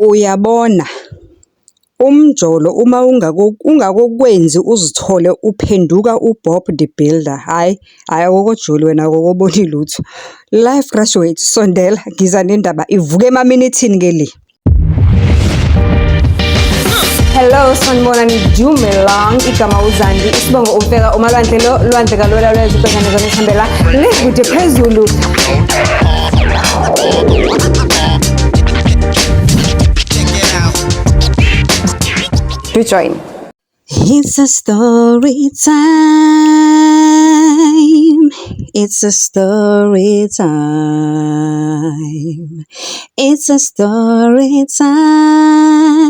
Uyabona, umjolo uma ungakokwenzi uzithole uphenduka uBob the Builder, hhayi awukojoli wena awukoboni lutho. Life graduate, sondela ngiza nendaba ivuke emaminithini-ke le. Hello, sanibonani, Dumelang, igama uZandi, isibongo umfeka umalwandle lo, lwandle kalwela lwezinkonyane zanezihambela lekude phezulu. Do join. It's a story time. It's a story time. It's a story time.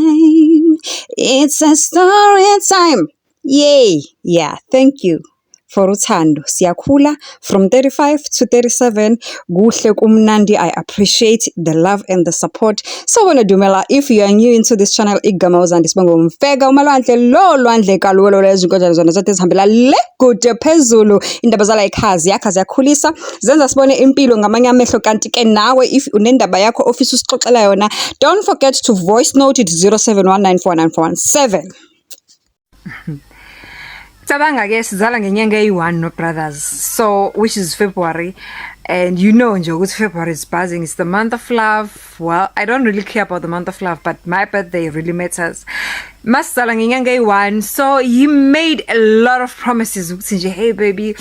It's a story time. Yay. Yeah, thank you for uthando. Siyakhula from 35 to 37. Kuhle kumnandi. I appreciate the love and the support. So wena Dumela, if you are new into this channel, igama uZandi sibongo umfeka umalwandle lo lwandle kalwelo lezinkonjane zona zonke ezihambela le kude phezulu. Indaba zala ikhazi yakhulisa zenza sibone impilo ngamanye amehlo, kanti ke nawe if unendaba yakho office usixoxela yona, don't forget to voice note it 0719494117. Cabanga ke sizala ngenyanga eyi-1 no brothers, so which is February, and you know nje ukuthi February is buzzing. It's the month of love. Well, I don't really care about the month of love, but my birthday really matters. Masizala ngenyanga eyi-1, so he made a lot of promises ukuthi nje, hey baby,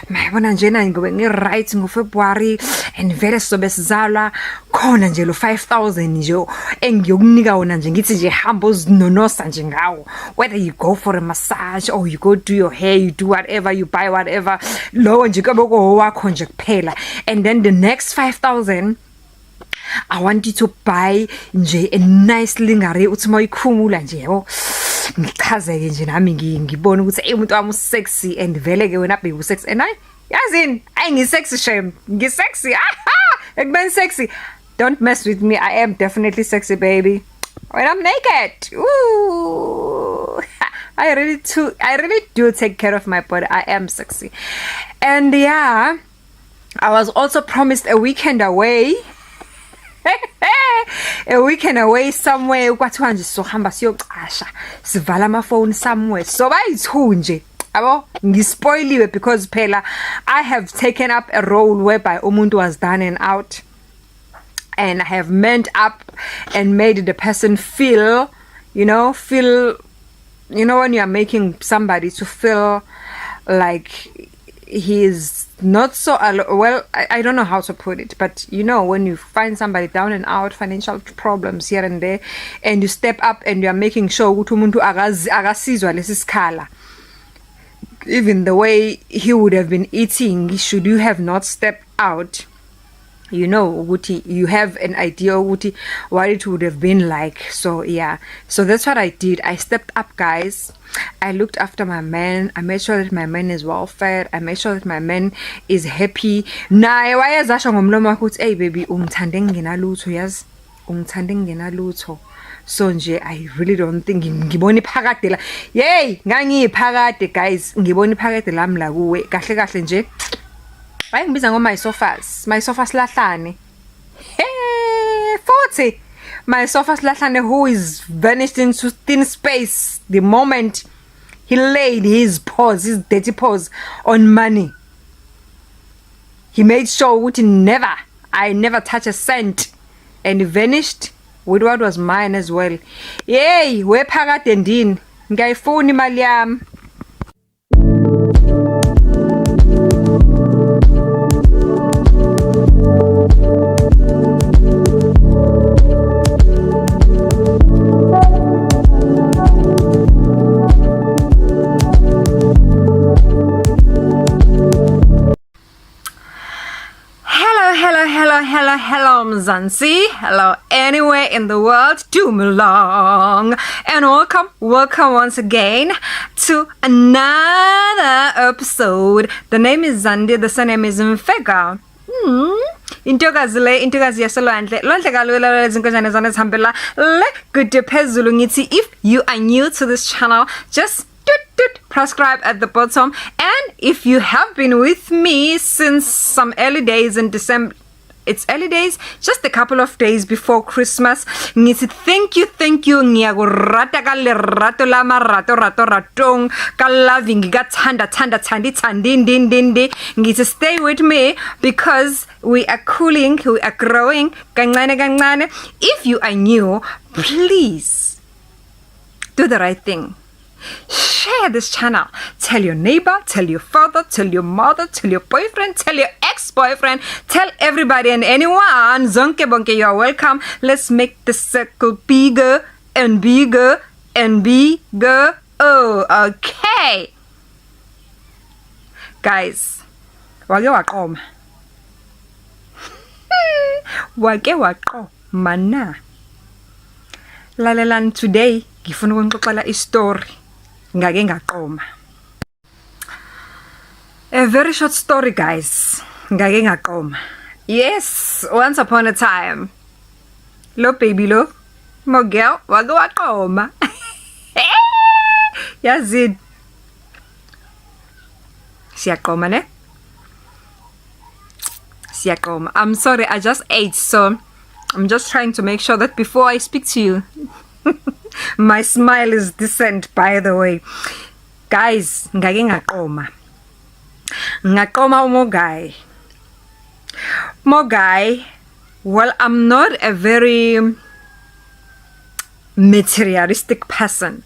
mayibona njena ngobe ngi-right ngoFebruary and vele sizobe sizalwa khona nje lo 5,000 nje engiyokunika wona nje, ngithi nje hamba uzinonosa nje ngawo, whether you go for a massage or you go do your hair, you do whatever, you buy whatever, lowo nje kube wakho nje kuphela. And then the next 5,000 I want you to buy nje a nice lingare uthi mayikhumula nje yabo ngichazeke nje nami ngibona ukuthi umuntu wami sexy, and vele ke wena baby usexy, and yazini ngi-sexy shame, ngi-sexy ekubeni sexy. Don't mess with me, I am definitely sexy baby when I'm naked. Ooh. I really do take care of my body. I am sexy. And yeah, I was also promised a weekend away. A weekend away somewhere kwathiwa nje sohamba siyocasha sivala amafoni somewhere, so bayithunje yabo ngispoiliwe because phela I have taken up a role whereby umuntu was done and out, and I have meant up and made the person feel when you are making somebody to feel like he is not so well, I don't know how to put it, but when you find somebody down and out, financial problems here and there, and you step up and you are making sure ukuthi umuntu akasizwa lesi sikhala, even the way he would have been eating, should you have not stepped out, ukuthi you have an idea ukuthi what it would have been like. So yeah, so that's what I did. I stepped up, guys. I looked after my man. I made sure that my man is well fed. I made sure that my man is happy. Naye wayezasho ngomlomo wakhe ukuthi hey baby ungithande nginalutho, yazi ungithande nginalutho. So nje I really don't think ngibona iphakade la, yey ngangiyiphakade guys, ngibona iphakade lami la kuwe kahle kahle nje ngibiza ngo my sofas lahlane 40 my sofas lahlane, who is vanished into thin space the moment he laid his dirty paws on money. He made sure ukuthi I never touch a cent, and he vanished with what was mine as well. Yey wephakade ndini ngiyayifuna imali yami. Hello Mzansi, hello anywhere in the world, Dumelang, and welcome once again to another episode. The name is Zandi, the surname is Mfeka. Intokazi yaselwandle lwandle kalwela lezinkonjane zanezihambela le kude phezulu. Ngithi if you are new to this channel, just subscribe at the bottom, and if you have been with me since some early days in December, it's early days, just a couple of days before Christmas. Ngithi thank you, ngiyakurata ka lerato la marato ratong ka loving ka thanda thandi. Ngithi stay with me because we are cooling, we are growing kancane. If you are new, please do the right thing. Share this channel. Tell your neighbor, tell your father, tell your mother, tell your boyfriend, tell your ex-boyfriend, tell everybody and anyone. Zonke bonke, you are welcome. Let's make the circle bigger and bigger and bigger. Oh, okay. Guys, wake waqoma. Wake waqoma na. Lalelan today, ngifuna ukunixoxela istory. Ngake ngaqoma. A very short story, guys. Ngake ngaqoma. Yes, once upon a time. Lo baby lo. Mogel wake waqoma. Yazid. Siyaqoma ne? Siyaqoma. I'm sorry, I just ate, so I'm just trying to make sure that before I speak to you, my smile is decent, by the way. Guys, ngake ngaqoma. Ngaqoma Mogai. Well, I'm not a very materialistic person.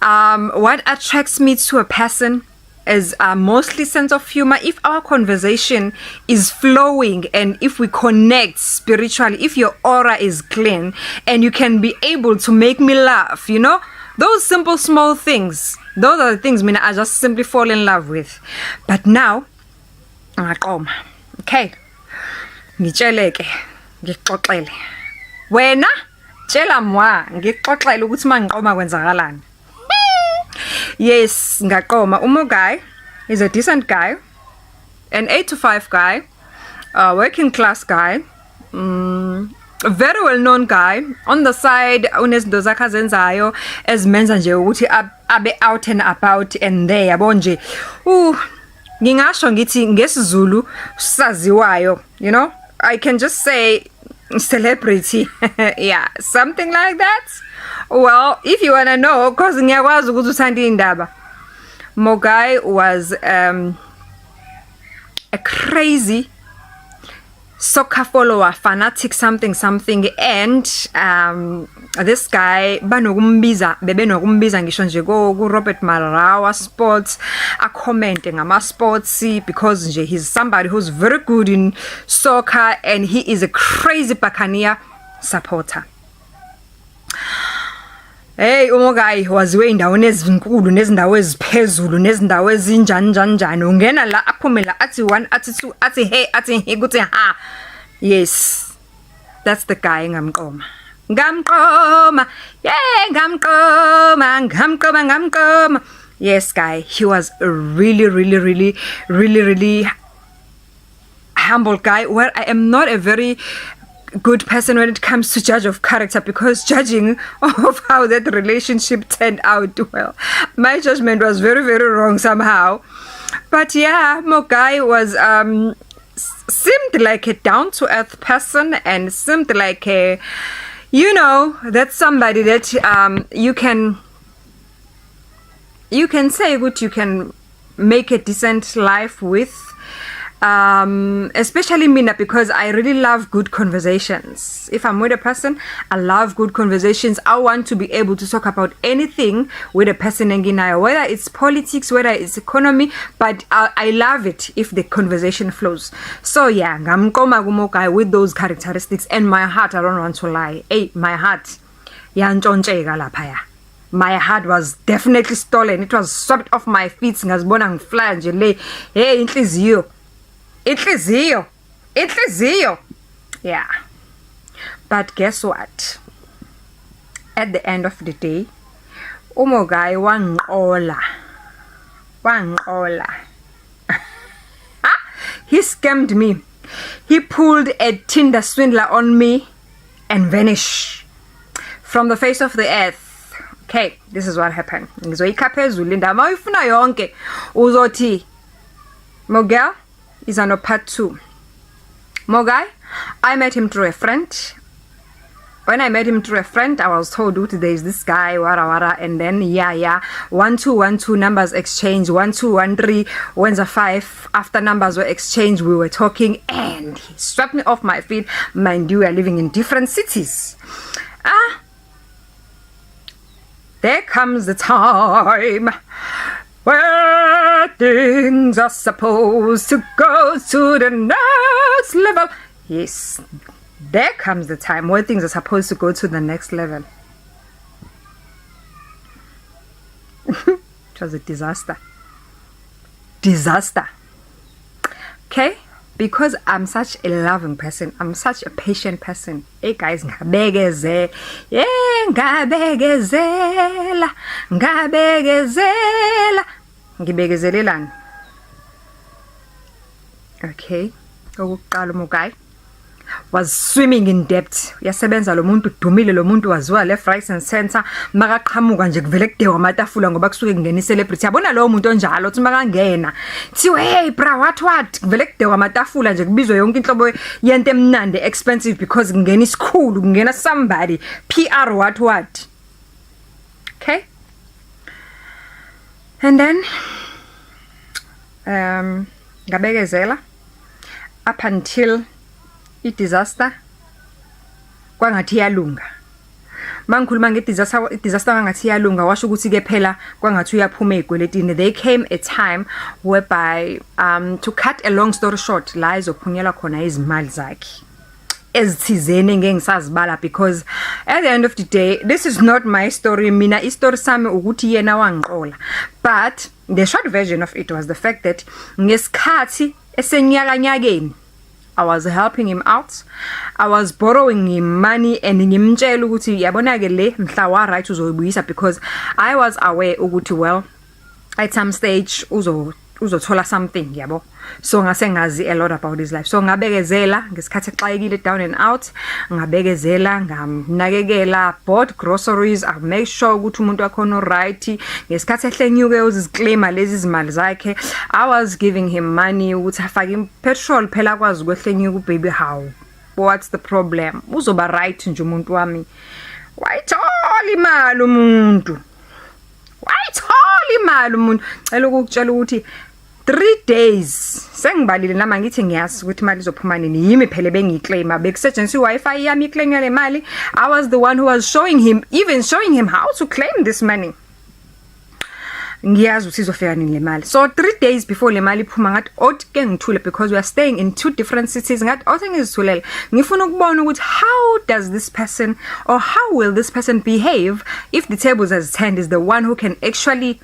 What attracts me to a person is mostly sense of humor. If our conversation is flowing and if we connect spiritually, if your aura is clean and you can be able to make me laugh, you know, those simple small things, those are the things I just simply fall in love with. But now okay, ngitsheleke ngixoxele wena tshela mwa ngixoxele ukuthi mangiqoma kwenzakalani. Yes, ngaqoma. Guy is a decent guy, an 8 to 5 guy, a working class guy, a very well known guy. On the side, unezinto zakhe azenzayo ezimenza nje ukuthi abe out and about and there yabo nje. Ngingasho ngithi ngesizulu saziwayo, you know? I can just say celebrity. Yeah, something like that. Well, if you want to know, because ngiyakwazi ukuthi uthanda indaba. Mogai was a crazy soccer follower, fanatic something, and this guy bebenokumbiza ngisho nje ku Robert Marawa Sports a comment ngama sports because nje he's somebody who's very good in soccer and he is a crazy Buccaneer supporter. Hey, Mogai waziwe indawo ezinkulu nezindawo eziphezulu nezindawo ezinjani ungena la aphume la athi 1 athi 2 athi hey athi kuthi ha. Yes, that's the guy ngamqoma. Yeah, ngamqoma. Yes, guy, he was a really humble guy, where I am not a very good person when it comes to judge of character, because judging of how that relationship turned out, well, my judgment was very wrong somehow. But yeah, Mogai was seemed like a down-to-earth person and seemed like a, you know, that's somebody that you can say what you can make a decent life with. Especially me, because I really love good conversations. If I'm with a person, I love good conversations. I want to be able to talk about anything with a person, whether it's politics, whether it's economy, but I love it if the conversation flows. So yeah, ngamqoma kuMogai with those characteristics, and my heart, I don't want to lie. Hey, my heart, yantshontsheka laphaya. My heart was definitely stolen. It was swept off my feet. Ngazibona ngifly nje le. Hey, inhliziyo. Inhliziyo. Yeah. But guess what? At the end of the day, Mogai wangola. He scammed me. He pulled a Tinder swindler on me and vanished from the face of the earth. Okay, this is what happened. Ngizoyikha phezulu indaba uyifuna yonke uzothi Mogel is on a part 2. Mogai, I met him through a friend. When I met him through a friend, I was told, there's this guy, wara, and then, 1212 numbers exchange, 1213, Wenza 5. After numbers were exchanged, we were talking, and he swept me off my feet. Mind you, we are living in different cities. There comes the time where things are supposed to go to the next level. Yes. There comes the time where things are supposed to go to the next level. It was a disaster. Okay? Because I'm such a loving person. I'm such a patient person. Hey guys, ngabegezela. Ngibekezelelani. Okay. Okokuqala umugai was swimming in debt. Uyasebenza lo muntu udumile, lo muntu waziwa left right and center, makaqhamuka nje kuvele kudewa amatafula ngoba kusuke kungena celebrity. Yabona lo muntu onjalo uthi makangena thiwe hey bra what kuvele kudewa amatafula nje kubizwe yonke inhlobo yento emnandi expensive because kungena isikhulu, kungena somebody PR what. Okay? And then ngabekezela up until i-disaster kwangathi iyalunga. Mangikhuluma nge-disaster kwangathi iyalunga washo ukuthi ke phela kwangathi uyaphuma ezikweletini. There came a time whereby to cut a long story short la izophunyela khona izimali zakhe ezithizene ngeke ngisazibala, because at the end of the day this is not my story. Mina istory sami ukuthi yena wangiqola, but the short version of it was the fact that ngesikhathi esenyakanyakeni I was helping him out. I was borrowing him money and ngimtshela ukuthi yabona ke le mhla wa right uzoyibuyisa, because I was aware ukuthi well at some stage uzothola something yabo. So ngase ngazi a lot about his life. So ngabekezela ngesikhathi exayekile down and out, ngabekezela ngamnakekela, bought groceries, I make sure ukuthi umuntu wakhona right. Ngesikhathi ehlenyuke uziziclaima lezi zimali zakhe, I was giving him money ukuthi afake petrol phela kwazi ukwehlenyuka baby how. What's the problem? Uzoba right nje umuntu wami. Wayithola imali umuntu. Cela ukutshela ukuthi 3 days sengibalile nama ngithi ngiyazi ukuthi imali izophuma nini, yimi phela bengiclaima bekusetshenziswa iWi-Fi yami iclaim yale mali. I was the one who was showing him how to claim this money. Ngiyazi ukuthi izofika nini le mali. So 3 days before le mali iphuma ngathi othi ke ngithule, because we are staying in 2 different cities. Ngathi othi ngizithulele ngifuna ukubona ukuthi how does this person or how will this person behave if the tables has turned, is the one who can actually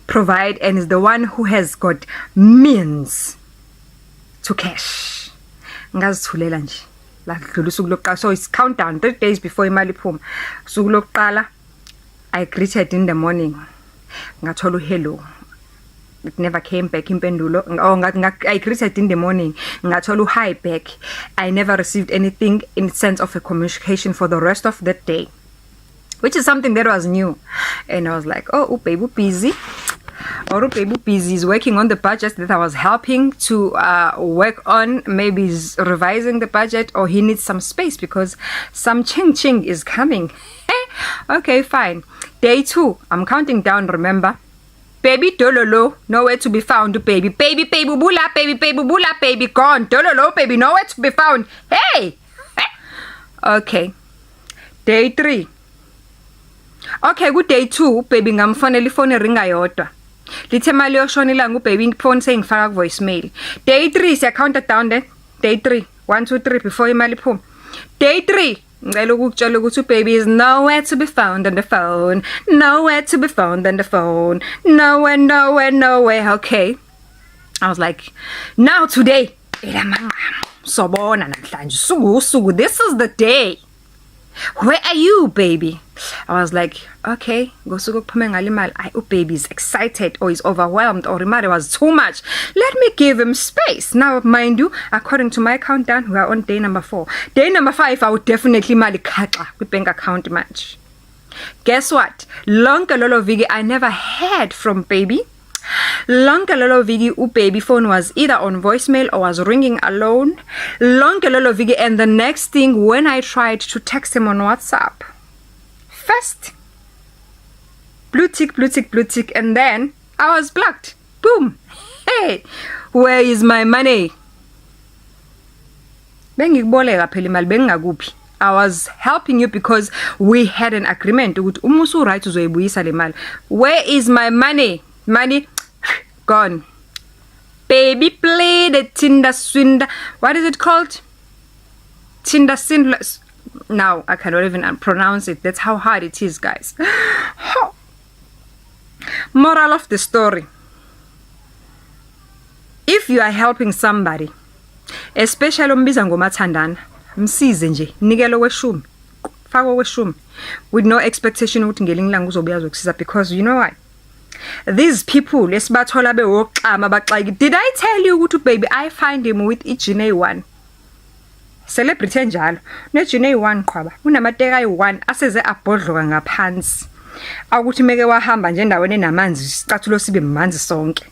provide and is the one who has got means to cash. Ngazithulela nje la kudlula usuku lokuqala. So it's countdown 3 days before imali iphuma. Usuku lokuqala I greeted in the morning, ngathola hello, it never came back impendulo. I greeted in the morning, ngathola hi back. I never received anything in sense of a communication for the rest of that day, which is something that was new. And I was like, oh baby busy, or baby busy is working on the budget that I was helping to work on. Maybe he's revising the budget, or he needs some space because some ching is coming. Okay, fine. Day 2, I'm counting down, remember? Baby Dololo, nowhere to be found, baby. Baby bula, baby bula, baby gone. Dololo, baby, nowhere to be found. Hey! Okay. Day 3. Okay, good. Day 2, baby ngamfonela ifone ringa yodwa. Lithe mali yoshonila ngubaby phone sengifaka ku voicemail. Day 3 siya counter down then. Day 3, 1 2 3 before imali iphuma. Day 3, ngicela ukutshela ukuthi baby is nowhere to be found on the phone. Nowhere to be found on the phone. Nowhere. Okay. I was like, now today, sobona namhlanje suku, this is the day. Where are you, baby? I was like, okay, ngosuku kuphume ngale mali. Baby is excited or is overwhelmed or imali was too much. Let me give him space. Now, mind you, according to my countdown, we are on day number 4. Day number 5, I would definitely mali khaxa with bank account match. Guess what? Lonke lolo viki I never heard from baby. Lonke lolo viki baby phone was either on voicemail or was ringing alone. Lonke lolo viki, and the next thing when I tried to text him on WhatsApp, first blue tick, and then I was blocked. Boom. Hey, where is my money? Bengikuboleka phela imali bengingakuphi. I was helping you because we had an agreement ukuthi uma usu right uzoyibuyisa le mali. Where is my money? Money gone. Baby play the Tinder swindler. What is it called? Tinder swindler. Now I cannot even pronounce it. That's how hard it is, guys. Moral of the story. If you are helping somebody, especially umbiza ngomathandana, msize nje, nikelo weshumi, fako weshumi, with no expectation ukuthi ngelinye ilanga uzobuya uzokusiza, because you know why? These people esibathola bewoxama baxaki, did I tell you ukuthi baby I find him with iGNA 1? Celebrity enjalo, neGNA 1 qhwaba, unamateka ayi1 aseze abhodloka ngaphansi. Akuthi meke wahamba nje endaweni enamanzi, isicathulo sibe manzi sonke.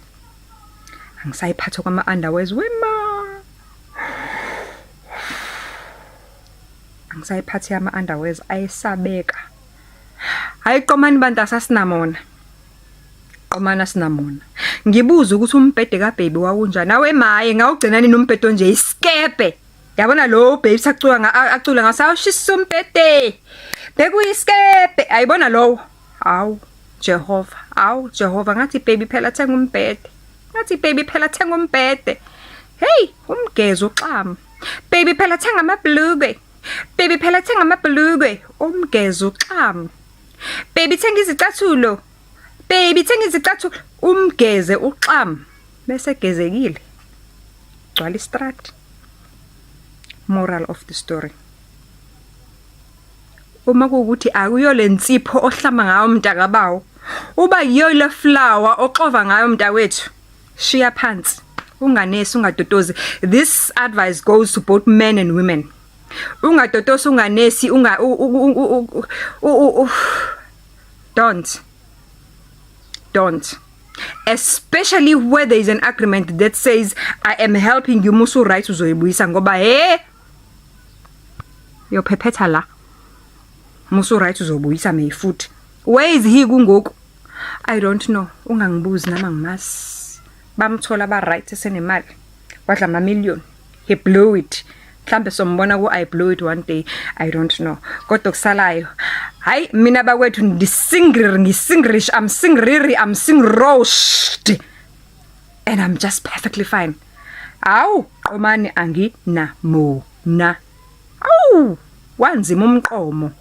Angisayiphatha kwama underwears wema. Angisayiphatha ama underwears ayesabeka. Hayi qomani bantu asasinamona. Qomana sinamona. Ngibuza ukuthi umbhede kaBaby wakunjani. Nawe maye ngawugcina nini umbhedo nje iskepe. Yabona lo baby acula ngasawushisa umbhede. Bekuyiskepe. Ayibona lo. Awu Jehova. Awu Jehova ngathi baby phela thenga umbhede. Ngathi baby phela thenga umbhede. Hey, umgezo uxama. Baby phela thenga amabhlube. Baby phela thenga amabhlube. Umgezo uxama. Baby thenga izicathulo. Baby thenga izicathulo. Umgeze uxama. Bese gezekile. Gcwala istrat. Moral of the story. Uma kuukuthi akuyo lensipho ohlamba ngayo umntaka bawo, uba yiyo le flower oxova ngayo umntakwethu, shiya phansi. Unganesi ungadotozi. This advice goes to both men and women. Ungadotosi unganesi don't. Especially where there is an agreement that says I am helping you musu right uzoyibuyisa ngoba yo phephetha la. Musu right uzobuyisa meyifuthi. Where is he kungoku? I don't know. Ungangibuzi nama ngimasi. Bamthola ba right esenemali. Wadla ama million. He blew it. Mhlambe sombona ku I blew it one day. I don't know. Kodwa kusalayo. Hayi mina bakwethu ngisinglish, I'm singriri, I'm singroshed. And I'm just perfectly fine. Awu, qomani angina mo na. Awu, wanzima umqomo.